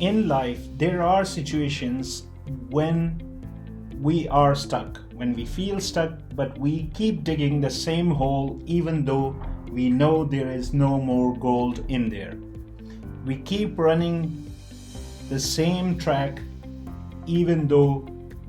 in life, there are situations when we are stuck, when we feel stuck, but we keep digging the same hole even though we know there is no more gold in there. We keep running the same track even though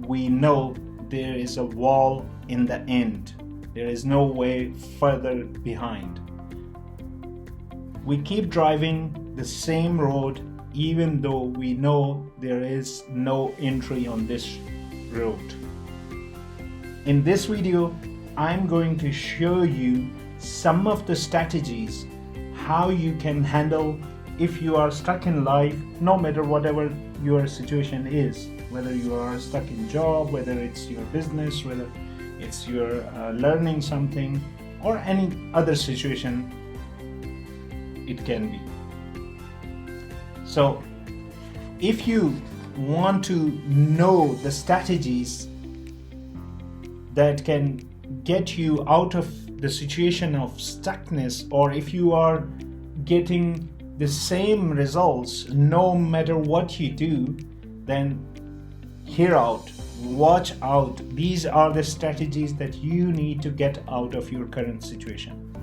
we know there is a wall in the end. There is no way further behind. We keep driving the same road even though we know there is no entry on this road. In this video, I'm going to show you some of the strategies how you can handle if you are stuck in life, no matter whatever your situation is, whether you are stuck in job, whether it's your business, whether it's your learning something, or any other situation it can be. So if you want to know the strategies that can get you out of the situation of stuckness, or if you are getting the same results no matter what you do, then watch out. These are the strategies that you need to get out of your current situation.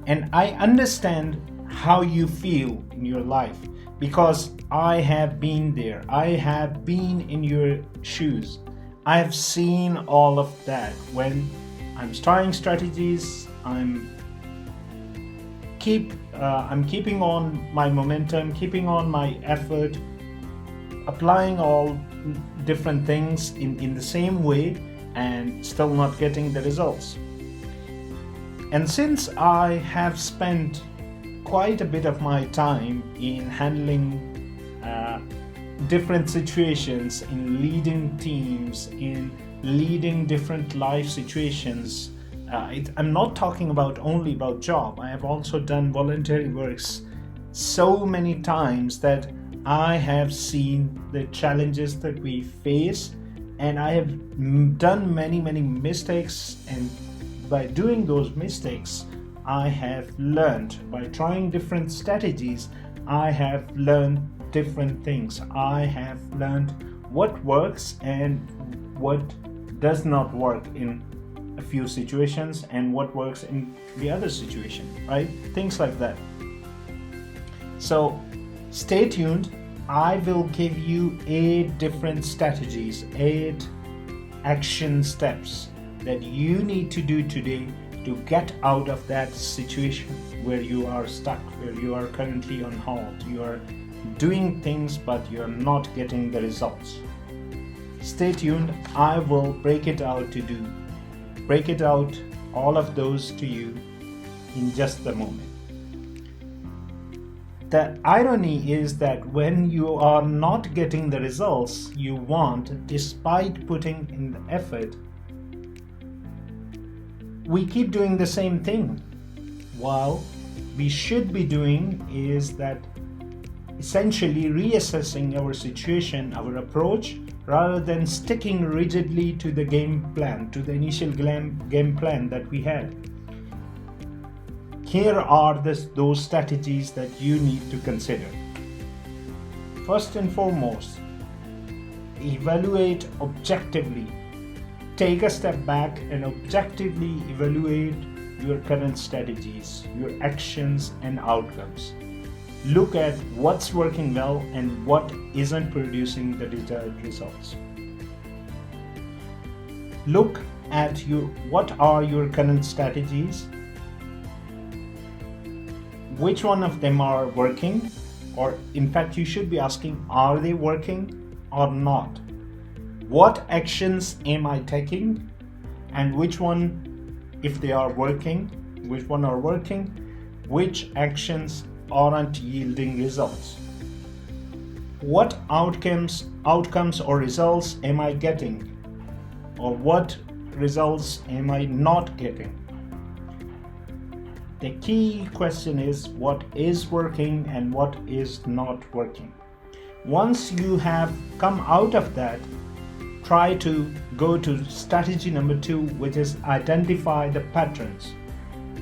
And I understand how you feel in your life because I have been there. I have been in your shoes. I have seen all of that. When I'm starting strategies, I'm keeping on my momentum, keeping on my effort, applying all different things in the same way and still not getting the results. And since I have spent quite a bit of my time in handling different situations, in leading teams, in leading different life situations, I'm not talking only about job. I have also done voluntary works so many times that I have seen the challenges that we face, and I have done many mistakes, and by doing those mistakes I have learned. By trying different strategies, I have learned different things. I have learned what works and what does not work in a few situations and what works in the other situation, right? Things like that. So stay tuned. I will give you 8 different strategies, 8 action steps that you need to do today to get out of that situation where you are stuck, where you are currently on hold. You are doing things but you are not getting the results. Stay tuned. I will break it out all of those to you in just a moment. The irony is that when you are not getting the results you want, despite putting in the effort, we keep doing the same thing. While we should be doing is that essentially reassessing our situation, our approach, rather than sticking rigidly to the game plan, to the initial game plan that we had. Here are those strategies that you need to consider. First and foremost, evaluate objectively. Take a step back and objectively evaluate your current strategies, your actions and outcomes. Look at what's working well and what isn't producing the desired results. Look at what are your current strategies, which one of them are working, or in fact you should be asking, are they working or not? What actions am I taking, and which one, if they are working, which one are working, which actions aren't yielding results? What outcomes or results am I getting, or what results am I not getting? The key question is what is working and what is not working. Once you have come out of that, try to go to strategy number 2, which is identify the patterns.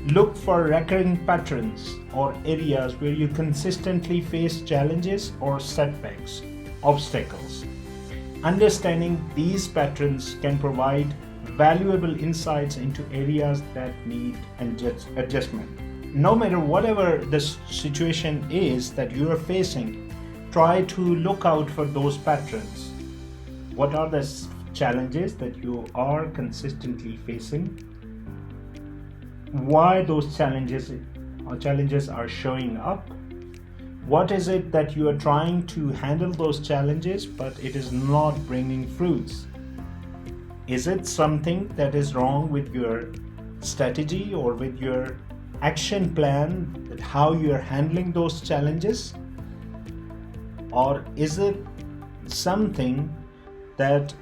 Look for recurring patterns or areas where you consistently face challenges or setbacks, obstacles. Understanding these patterns can provide valuable insights into areas that need adjustment. No matter whatever the situation is that you are facing, try to look out for those patterns. What are the challenges that you are consistently facing? Why those challenges are showing up? What is it that you are trying to handle those challenges but it is not bringing fruits? Is it something that is wrong with your strategy or with your action plan, that how you are handling those challenges? Or is it something that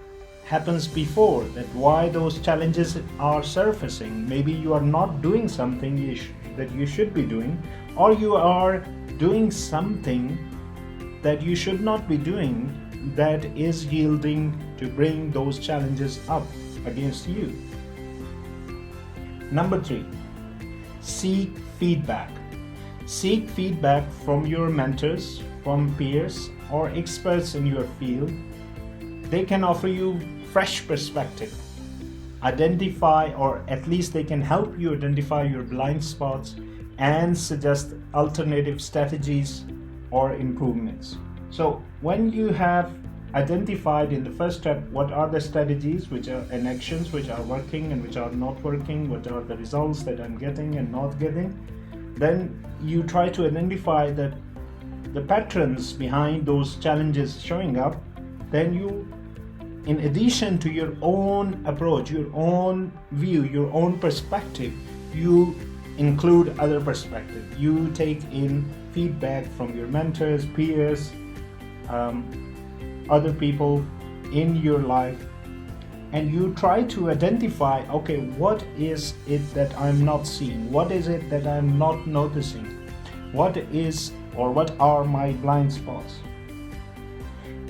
happens before, that why those challenges are surfacing? Maybe you are not doing something that you should be doing, or you are doing something that you should not be doing that is yielding to bring those challenges up against you. Number 3, seek feedback. Seek feedback from your mentors, from peers, or experts in your field. They can offer you fresh perspective, identify, or at least they can help you identify your blind spots and suggest alternative strategies or improvements. So when you have identified in the first step what are the strategies which are and actions which are working and which are not working, what are the results that I'm getting and not getting, then you try to identify the patterns behind those challenges showing up. Then you, in addition to your own approach, your own view, your own perspective, you include other perspective. You take in feedback from your mentors, peers, other people in your life, and you try to identify, okay, what is it that I'm not seeing? What is it that I'm not noticing? What are my blind spots?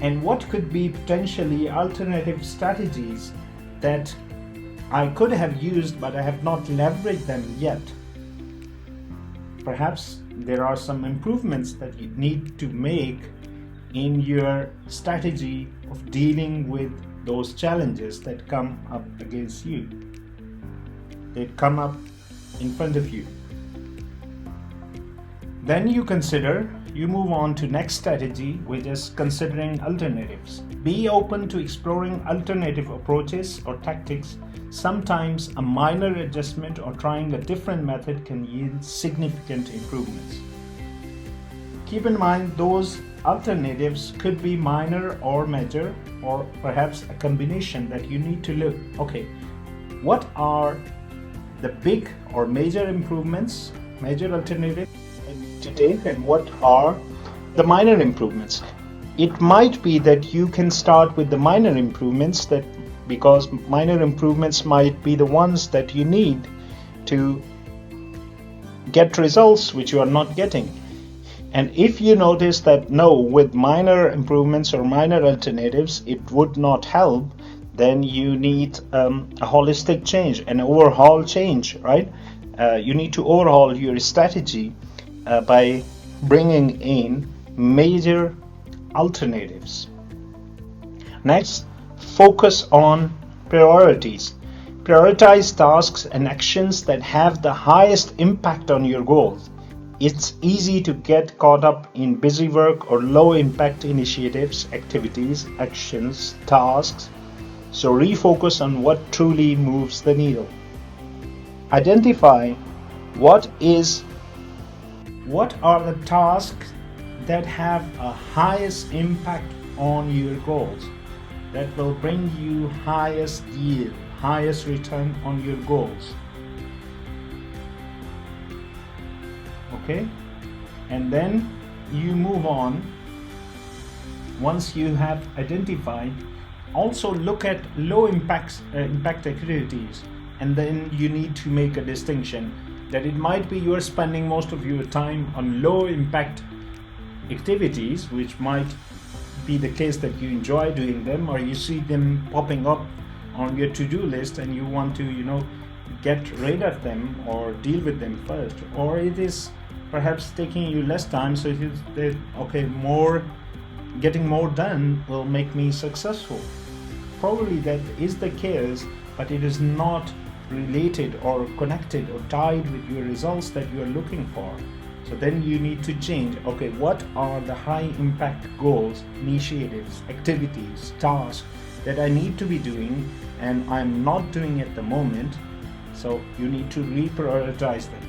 And what could be potentially alternative strategies that I could have used but I have not leveraged them yet? Perhaps there are some improvements that you need to make in your strategy of dealing with those challenges that come up against you. They come up in front of you. Then you move on to next strategy, which is considering alternatives. Be open to exploring alternative approaches or tactics. Sometimes a minor adjustment or trying a different method can yield significant improvements. Keep in mind those alternatives could be minor or major, or perhaps a combination that you need to look. Okay, what are the big or major improvements, major alternatives to take, and what are the minor improvements? It might be that you can start with the minor improvements, that because minor improvements might be the ones that you need to get results which you are not getting. And if you notice that no, with minor improvements or minor alternatives it would not help, then you need a holistic change, an overhaul change, right? You need to overhaul your strategy by bringing in major alternatives. Next, focus on priorities. Prioritize tasks and actions that have the highest impact on your goals. It's easy to get caught up in busy work or low impact initiatives, activities, actions, tasks. So refocus on what truly moves the needle. Identify what are the tasks that have a highest impact on your goals, that will bring you highest yield, highest return on your goals. Okay, and then you move on. Once you have identified, also look at low impact activities, and then you need to make a distinction that it might be you are spending most of your time on low impact activities, which might be the case that you enjoy doing them, or you see them popping up on your to-do list and you want to get rid of them or deal with them first, or it is perhaps taking you less time, so it is that okay, more getting more done will make me successful. Probably that is the case, but it is not related or connected or tied with your results that you are looking for. So then you need to change. Okay, what are the high impact goals, initiatives, activities, tasks that I need to be doing and I'm not doing at the moment? So you need to reprioritize them.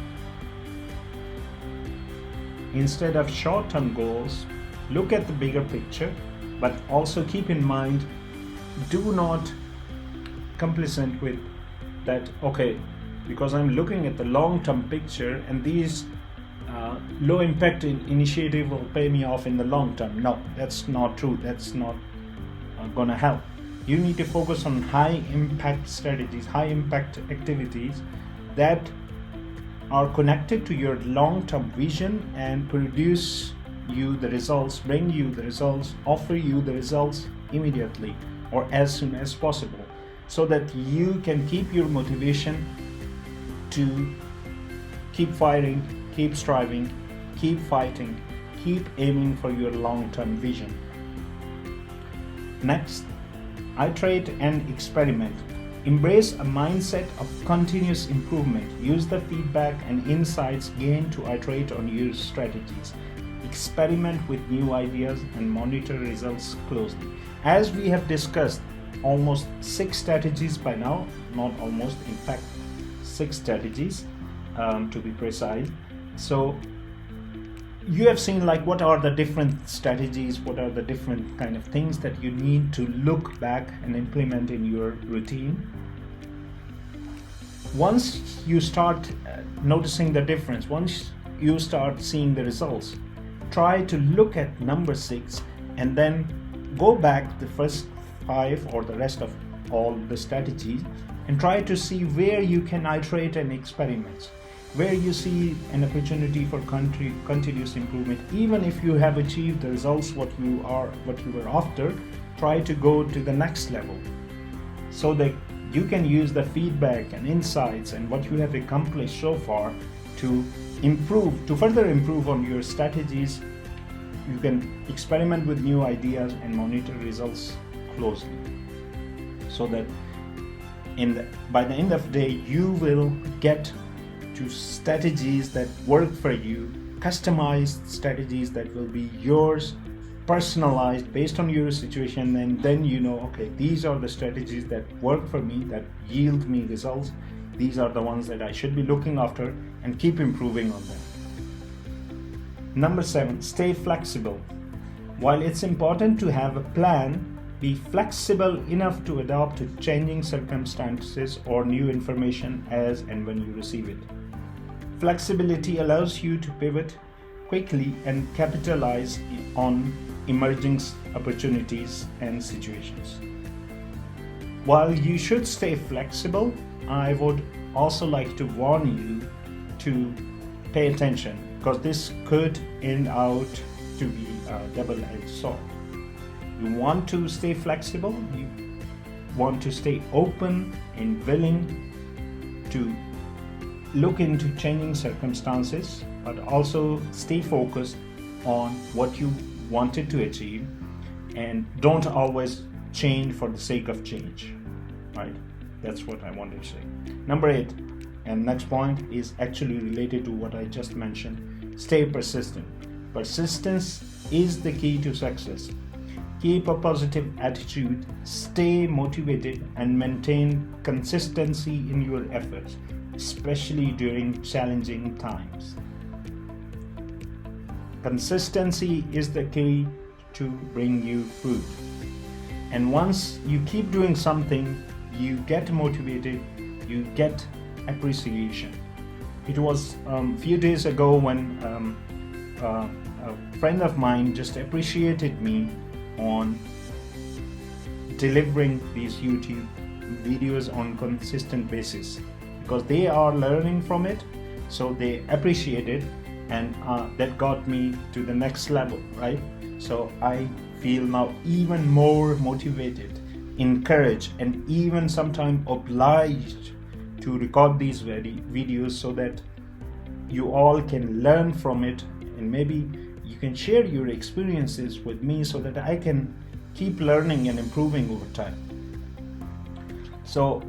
Instead of short-term goals, look at the bigger picture, but also keep in mind, do not complacent with that, okay, because I'm looking at the long-term picture and these low impact initiative will pay me off in the long term. No, that's not true. That's not gonna help. You need to focus on high impact strategies, high impact activities that are connected to your long-term vision and produce you the results, bring you the results, offer you the results immediately or as soon as possible, so that you can keep your motivation to keep fighting, keep striving, keep fighting, keep aiming for your long-term vision. Next, iterate and experiment. Embrace a mindset of continuous improvement. Use the feedback and insights gained to iterate on your strategies. Experiment with new ideas and monitor results closely. As we have discussed almost 6 strategies by now, not almost, in fact 6 strategies to be precise. So you have seen like what are the different strategies, what are the different kind of things that you need to look back and implement in your routine. Once you start noticing the difference, once you start seeing the results, try to look at number 6 and then go back the first 5 or the rest of all the strategies and try to see where you can iterate and experiment, where you see an opportunity for continuous improvement. Even if you have achieved the results what you were after, try to go to the next level so that you can use the feedback and insights and what you have accomplished so far to further improve on your strategies. You can experiment with new ideas and monitor results closely, so that by the end of the day you will get to strategies that work for you, customized strategies that will be yours, personalized based on your situation, and then you know, okay, these are the strategies that work for me, that yield me results. These are the ones that I should be looking after and keep improving on them. Number 7, stay flexible. While it's important to have a plan, be flexible enough to adapt to changing circumstances or new information as and when you receive it. Flexibility allows you to pivot quickly and capitalize on emerging opportunities and situations. While you should stay flexible, I would also like to warn you to pay attention, because this could end out to be a double-edged sword. You want to stay flexible, you want to stay open and willing to look into changing circumstances, but also stay focused on what you wanted to achieve, and don't always change for the sake of change, right? That's what I wanted to say. Number 8, and next point, is actually related to what I just mentioned. Stay persistent. Persistence is the key to success. Keep a positive attitude, stay motivated, and maintain consistency in your efforts, especially during challenging times. Consistency is the key to bring you fruit. And once you keep doing something, you get motivated, you get appreciation. It was a few days ago when a friend of mine just appreciated me on delivering these YouTube videos on consistent basis, because they are learning from it, so they appreciate it, and that got me to the next level, right? So I feel now even more motivated, encouraged, and even sometimes obliged to record these videos so that you all can learn from it, and maybe you can share your experiences with me so that I can keep learning and improving over time. So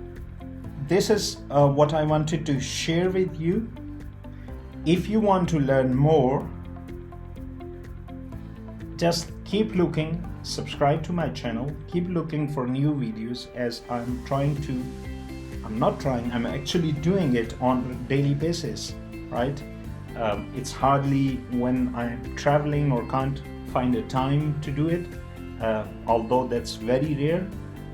this is what I wanted to share with you. If you want to learn more, just keep looking, subscribe to my channel, keep looking for new videos, as I'm actually doing it on a daily basis, right? It's hardly when I'm traveling or can't find a time to do it, although that's very rare,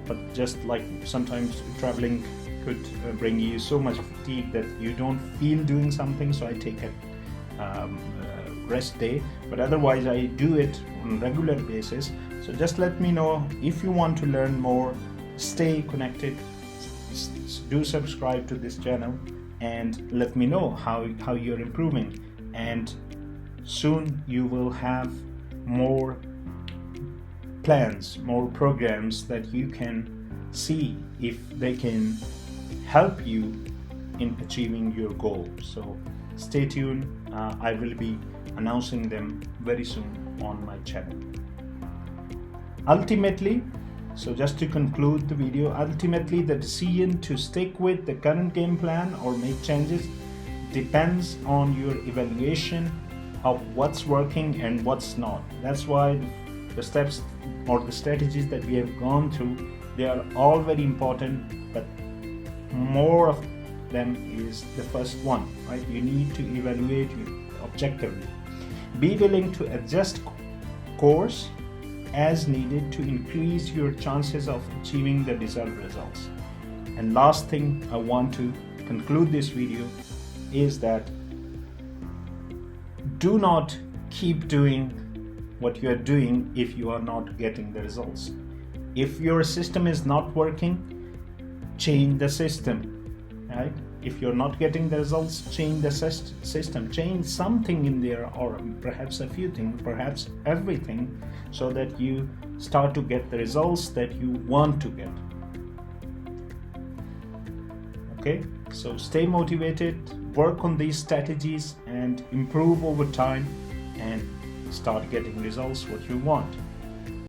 but just like sometimes traveling could bring you so much fatigue that you don't feel doing something, so I take a rest day, but otherwise I do it on a regular basis. So just let me know if you want to learn more. Stay connected, do subscribe to this channel, and let me know how you're improving, and soon you will have more plans, more programs that you can see if they can help you in achieving your goal. So stay tuned, I will be announcing them very soon on my channel. Ultimately, so just to conclude the video, ultimately the decision to stick with the current game plan or make changes depends on your evaluation of what's working and what's not. That's why the steps or the strategies that we have gone through, they are all very important, but more of them is the first one, right? You need to evaluate objectively. Be willing to adjust course as needed to increase your chances of achieving the desired results. And last thing I want to conclude this video is that do not keep doing what you are doing if you are not getting the results. If your system is not working, change the system, right? If you're not getting the results, change the system, change something in there, or perhaps a few things, perhaps everything, so that you start to get the results that you want to get. Okay, so stay motivated, work on these strategies and improve over time, and start getting results what you want.